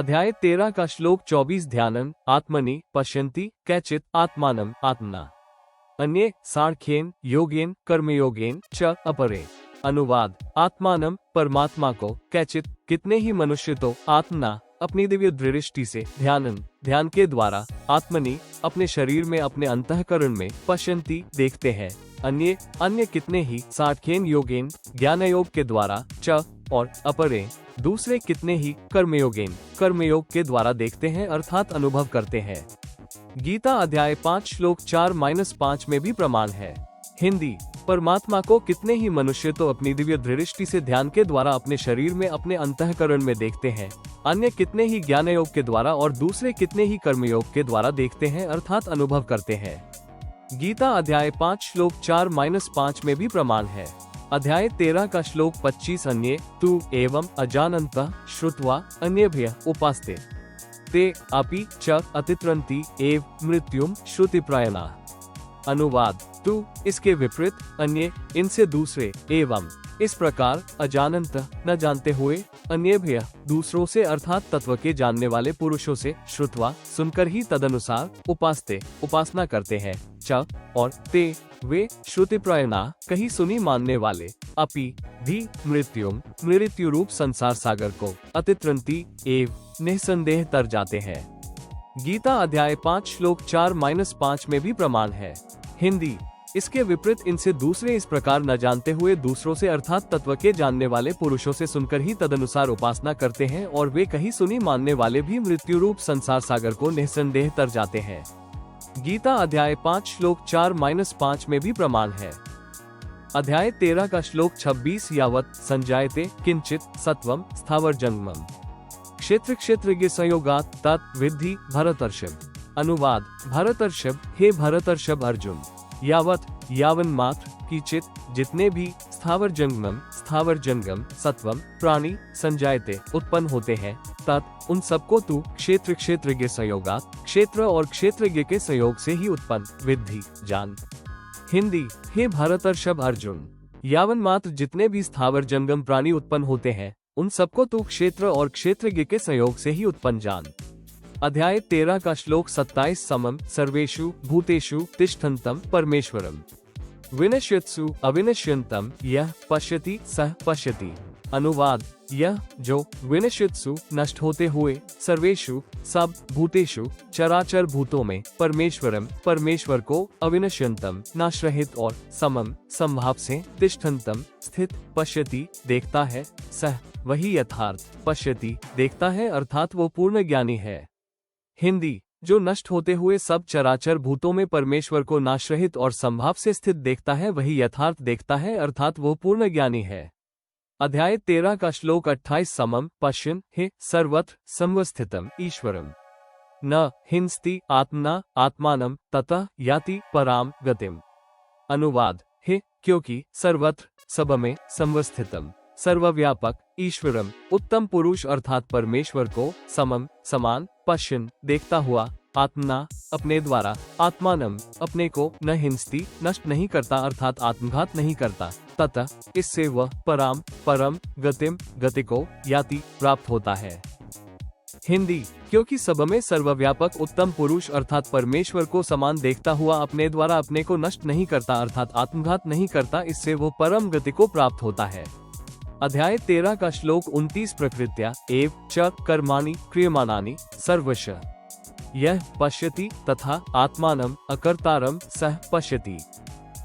अध्याय 13 का श्लोक 24 ध्यानम् आत्मनि पश्यन्ति कैचित् आत्मानम् आत्मना अन्ये सांख्येन योगेन कर्मयोगेन च अपरे। अनुवाद, आत्मानम परमात्मा को, कैचित कितने ही मनुष्य तो, आत्मना अपनी दिव्य दृष्टि से, ध्यान के द्वारा, आत्मनि अपने शरीर में, अपने अंतःकरण में, पश्यन्ति देखते हैं, अन्य कितने ही, सांख्येन योगेन ज्ञान योग के द्वारा, च और अपरे दूसरे कितने ही, कर्मयोग के द्वारा देखते हैं अर्थात अनुभव करते हैं। गीता अध्याय 5 श्लोक 4-5 में भी प्रमाण है। हिंदी, परमात्मा को कितने ही मनुष्य तो अपनी दिव्य दृष्टि से ध्यान के द्वारा अपने शरीर में, अपने अंतःकरण में देखते हैं, अन्य कितने ही ज्ञान योग के द्वारा और दूसरे कितने ही कर्मयोग के द्वारा देखते हैं अर्थात अनुभव करते हैं। गीता अध्याय 5 श्लोक 4-5 में भी प्रमाण है। अध्याय 13 का श्लोक 25 अन्ये तु एवं अजानन्तः श्रुत्वा अन्येभ्यः उपास्ते ते अपि च अतित्रन्ति एव मृत्युम श्रुतिप्रायणाः। अनुवाद, तू इसके विपरीत, अन्य इनसे दूसरे, एवं इस प्रकार, अजानंत न जानते हुए, अन्येभ्यः दूसरों से अर्थात तत्व के जानने वाले पुरुषों से, श्रुत्वा सुनकर ही, तदनुसार, उपास्ते उपासना करते हैं, च और ते वे, श्रुतिप्रायणा कहीं सुनी मानने वाले, अपि भी मृत्यु रूप संसार सागर को, अतित्रंती एव निसंदेह तर जाते हैं। गीता अध्याय 5 श्लोक 4-5 में भी प्रमाण है। हिंदी, इसके विपरीत, इनसे दूसरे इस प्रकार न जानते हुए दूसरों से अर्थात तत्व के जानने वाले पुरुषों से सुनकर ही तदनुसार उपासना करते हैं और वे कहीं सुनी मानने वाले भी मृत्यु रूप संसार सागर को निसंदेह तर जाते हैं। गीता अध्याय 5 श्लोक 4-5 में भी प्रमाण है। अध्याय 13 का श्लोक 26 यावत् संजायते किंचित सत्वम स्थावर जंगमम क्षेत्रज्ञ संयोगात् तत् विद्धि भरतर्षभ। अनुवाद, भरतर्षभ, हे भरतर्षभ अर्जुन, यावन मात्र, किंचित जितने भी, स्थावर जंगम सत्वम प्राणी, संजायते उत्पन्न होते हैं, तत् उन सबको तू, क्षेत्रज्ञ संयोगात् क्षेत्र और क्षेत्रज्ञ के संयोग से ही उत्पन्न, विद्धि जान। हिंदी, हे भरतर्षभ अर्जुन, यावन मात्र जितने भी स्थावर जंगम प्राणी उत्पन्न होते हैं, उन सबको तू क्षेत्र और क्षेत्रज्ञ के संयोग से ही उत्पन्न जान। अध्याय 13 का श्लोक 27 समम सर्वेषु भूतेषु तिष्ठन्तम परमेश्वरम विनश्यत्सु अविनश्यन्तम यह पश्यति सह पश्यति। अनुवाद, यह जो विनश्यत्सु नष्ट होते हुए, सर्वेषु सब, भूतेषु चराचर भूतों में, परमेश्वरम परमेश्वर को, अविनश्यन्तम नाशरहित और, समम संभाव से, तिष्ठन्तम स्थित, पश्यति देखता है, सह वही यथार्थ, पश्यति देखता है अर्थात वो पूर्ण ज्ञानी है। हिंदी, जो नष्ट होते हुए सब चराचर भूतों में परमेश्वर को नाशरहित और संभाव से स्थित देखता है वही यथार्थ देखता है अर्थात वो पूर्ण ज्ञानी है। अध्याय 13 का श्लोक 28 समम पश्यन् हे सर्वत्र संवस्थितम ईश्वरम न हिंस्ति आत्मना आत्मानम ततः याति पराम गतिम। अनुवाद, हे क्योंकि सर्वत्र सब में, संवस्थितम सर्वव्यापक, ईश्वरम उत्तम पुरुष अर्थात परमेश्वर को, समम समान, पश्यन् देखता हुआ, आत्मना अपने द्वारा, आत्मानम अपने को, न हिंसती नष्ट नहीं करता अर्थात आत्मघात नहीं करता, ततः इससे वह परम गतिम गति को, याति प्राप्त होता है। हिंदी, क्योंकि सब में सर्वव्यापक उत्तम पुरुष अर्थात परमेश्वर को समान देखता हुआ अपने द्वारा अपने को नष्ट नहीं करता अर्थात आत्मघात नहीं करता, इससे वो परम गति को प्राप्त होता है। अध्याय 13 का श्लोक 29 प्रकृत्या एव च कर्माणि क्रियमाणानि सर्वशः यह पश्यति तथा आत्मानम अकर्तारम सह पश्यति।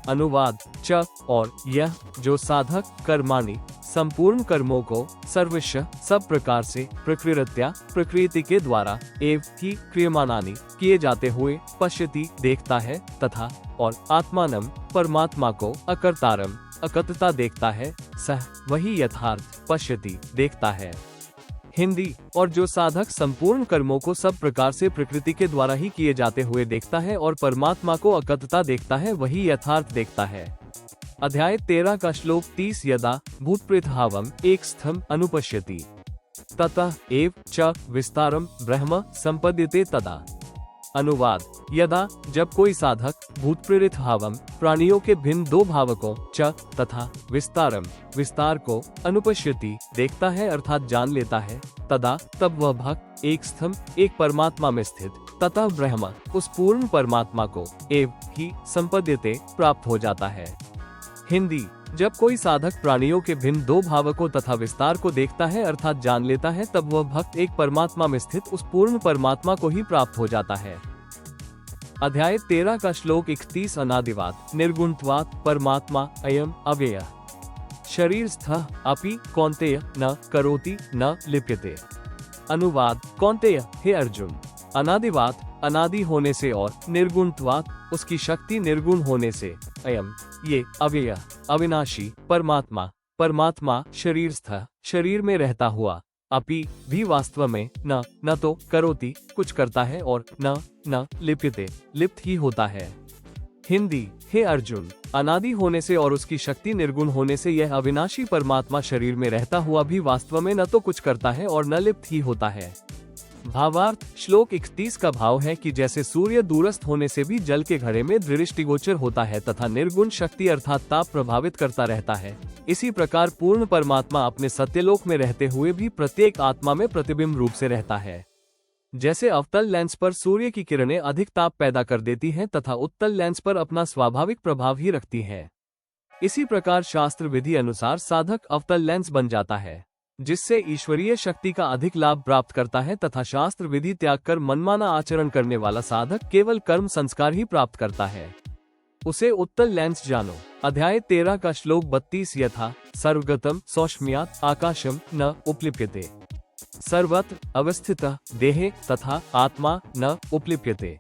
अनुवाद, च और यह जो साधक कर्माणि संपूर्ण कर्मों को, सर्वशः सब प्रकार से, प्रकृत्या प्रकृति के द्वारा, एव ही क्रियमाणानि किए जाते हुए, पश्यति देखता है, तथा और आत्मानम परमात्मा को, अकर्तारम अकर्ता देखता है, सह वही यथार्थ, पश्यति देखता है। हिंदी, और जो साधक संपूर्ण कर्मों को सब प्रकार से प्रकृति के द्वारा ही किए जाते हुए देखता है और परमात्मा को अकर्ता देखता है वही यथार्थ देखता है। अध्याय 13 का श्लोक 30 यदा भूतप्रेतहावम एक स्थम अनुपश्यति ततः एव च विस्तारम ब्रह्म संपद्यते तदा। अनुवाद, यदा जब कोई साधक भूत प्रेरित भावम प्राणियों के भिन्न दो भावकों च तथा विस्तारम विस्तार को अनुपश्यति देखता है अर्थात जान लेता है, तदा तब वह भक्त एक स्तंभ एक परमात्मा में स्थित तथा ब्रह्म उस पूर्ण परमात्मा को एव ही संपद्यते प्राप्त हो जाता है। हिंदी, जब कोई साधक प्राणियों के भिन्न दो भावकों तथा विस्तार को देखता है अर्थात जान लेता है, तब वह भक्त एक परमात्मा में स्थित उस पूर्ण परमात्मा को ही प्राप्त हो जाता है। अध्याय 13 का श्लोक 31 अनादिवाद निर्गुणत्वात् परमात्मा अयम अव्ययः शरीरस्थः अपि कौन्तेय न करोति न लिप्यते। अनुवाद, कौन्तेय, हे अर्जुन, अनादिवाद अनादि होने से और निर्गुणत्वात् उसकी शक्ति निर्गुण होने से, अयम ये, अव्यय अविनाशी परमात्मा परमात्मा शरीरस्थ शरीर में रहता हुआ, अपि भी वास्तव में, न तो करोति कुछ करता है और न लिप्यते लिप्त ही होता है। हिंदी, हे अर्जुन, अनादि होने से और उसकी शक्ति निर्गुण होने से यह अविनाशी परमात्मा शरीर में रहता हुआ भी वास्तव में न तो कुछ करता है और न लिप्त ही होता है। भावार्थ, श्लोक 31 का भाव है कि जैसे सूर्य दूरस्थ होने से भी जल के घड़े में दृष्टिगोचर होता है तथा निर्गुण शक्ति अर्थात ताप प्रभावित करता रहता है, इसी प्रकार पूर्ण परमात्मा अपने सत्यलोक में रहते हुए भी प्रत्येक आत्मा में प्रतिबिंब रूप से रहता है। जैसे अवतल लेंस पर सूर्य की किरणें अधिक ताप पैदा कर देती हैं तथा उत्तल लेंस पर अपना स्वाभाविक प्रभाव ही रखती है, इसी प्रकार शास्त्र विधि अनुसार साधक अवतल लेंस बन जाता है, जिससे ईश्वरीय शक्ति का अधिक लाभ प्राप्त करता है तथा शास्त्र विधि त्याग कर मनमाना आचरण करने वाला साधक केवल कर्म संस्कार ही प्राप्त करता है। उसे उत्तल लेंस जानो। अध्याय 13 का श्लोक 32 यथा सर्वगतम सौष्म्यात् आकाशम न उपलिप्यते सर्वत्र अवस्थितः देहे तथा आत्मा न उपलिप्यते।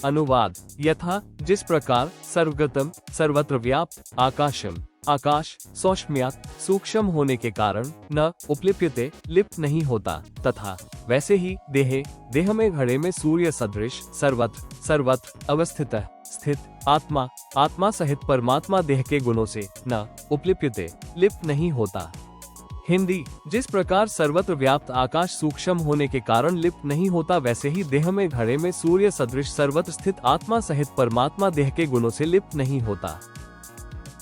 अनुवाद, यथा जिस प्रकार सर्वगतम सर्वत्र व्याप्त आकाशम आकाश सौष्म्यात् सूक्ष्म होने के कारण न उपलिप्यते लिप्त नहीं होता, तथा वैसे ही देह में घड़े में सूर्य सदृश सर्वत्र अवस्थित स्थित आत्मा सहित परमात्मा देह के गुणों से न उपलिप्यते लिप्त नहीं होता। हिंदी, जिस प्रकार सर्वत्र व्याप्त आकाश सूक्ष्म होने के कारण लिप्त नहीं होता, वैसे ही देह में घड़े में सूर्य सदृश सर्वत्र स्थित आत्मा सहित परमात्मा देह के गुणों से लिप्त नहीं होता।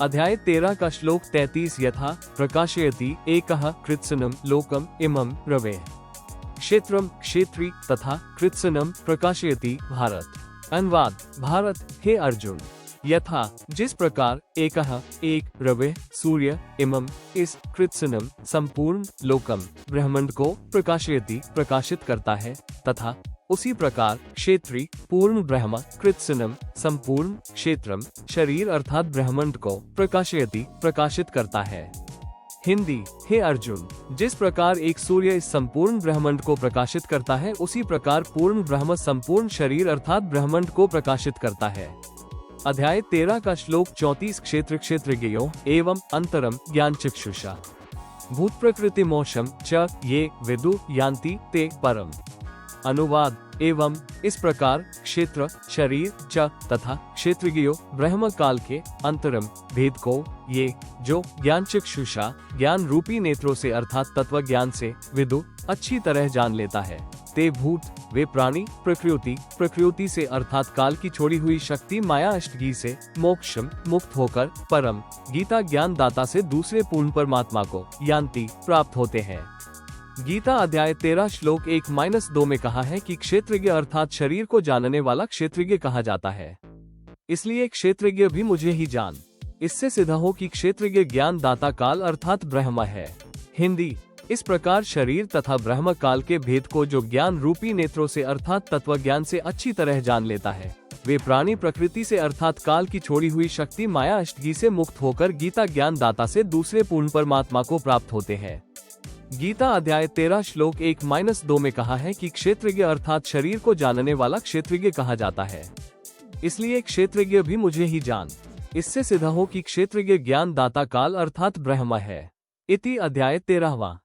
अध्याय 13 का श्लोक 33 यथा प्रकाशयति एकः कृत्स्नं लोकम इमं रवेः क्षेत्रम क्षेत्री तथा कृत्स्नं प्रकाशयति भारत। अनुवाद, भारत, हे अर्जुन, यथा जिस प्रकार एक रवेः सूर्य इमं इस कृत्स्नं संपूर्ण लोकम ब्रह्मांड को प्रकाशयति प्रकाशित करता है, तथा उसी प्रकार क्षेत्री पूर्ण ब्रह्म कृत्स्नं संपूर्ण क्षेत्रम शरीर अर्थात ब्रह्मांड को प्रकाशयति प्रकाशित करता है। हिंदी, हे अर्जुन, जिस प्रकार एक सूर्य इस संपूर्ण ब्रह्मांड को प्रकाशित करता है, उसी प्रकार पूर्ण ब्रह्म संपूर्ण शरीर अर्थात ब्रह्मांड को प्रकाशित करता है। अध्याय 13 का श्लोक 34 क्षेत्रज्ञयोः एवं अंतरम ज्ञान चक्षुषा भूत प्रकृति मोक्षम च ये विदु यान्ति ते परम। अनुवाद, एवं इस प्रकार क्षेत्र शरीर च तथा क्षेत्रज्ञयों ब्रह्म काल के अंतरम भेद को ये जो ज्ञान चक्षुषा ज्ञान रूपी नेत्रों से अर्थात तत्व ज्ञान से विदु अच्छी तरह जान लेता है, ते भूत वे प्राणी प्रकृति से अर्थात काल की छोड़ी हुई शक्ति माया अष्टगी से मोक्षम मुक्त होकर परम गीता ज्ञान दाता से दूसरे पूर्ण परमात्मा को यान्ति प्राप्त होते हैं। गीता अध्याय 13 श्लोक 1-2 में कहा है कि क्षेत्रज्ञ अर्थात शरीर को जानने वाला क्षेत्रज्ञ कहा जाता है, इसलिए क्षेत्रज्ञ भी मुझे ही जान। इससे सिद्ध हो कि क्षेत्रज्ञ ज्ञान दाता काल अर्थात ब्रह्म है। हिंदी, इस प्रकार शरीर तथा ब्रह्म काल के भेद को जो ज्ञान रूपी नेत्रों से अर्थात तत्व ज्ञान से अच्छी तरह जान लेता है, वे प्राणी प्रकृति से अर्थात काल की छोड़ी हुई शक्ति माया अष्टगी से मुक्त होकर गीता ज्ञान दाता से दूसरे पूर्ण परमात्मा को प्राप्त होते हैं। गीता अध्याय 13 श्लोक 1-2 में कहा है कि क्षेत्रज्ञ अर्थात शरीर को जानने वाला क्षेत्रज्ञ कहा जाता है, इसलिए क्षेत्रज्ञ भी मुझे ही जान। इससे सिद्ध हो कि क्षेत्रज्ञ ज्ञान दाता काल अर्थात ब्रह्म है। इति अध्याय 13वां।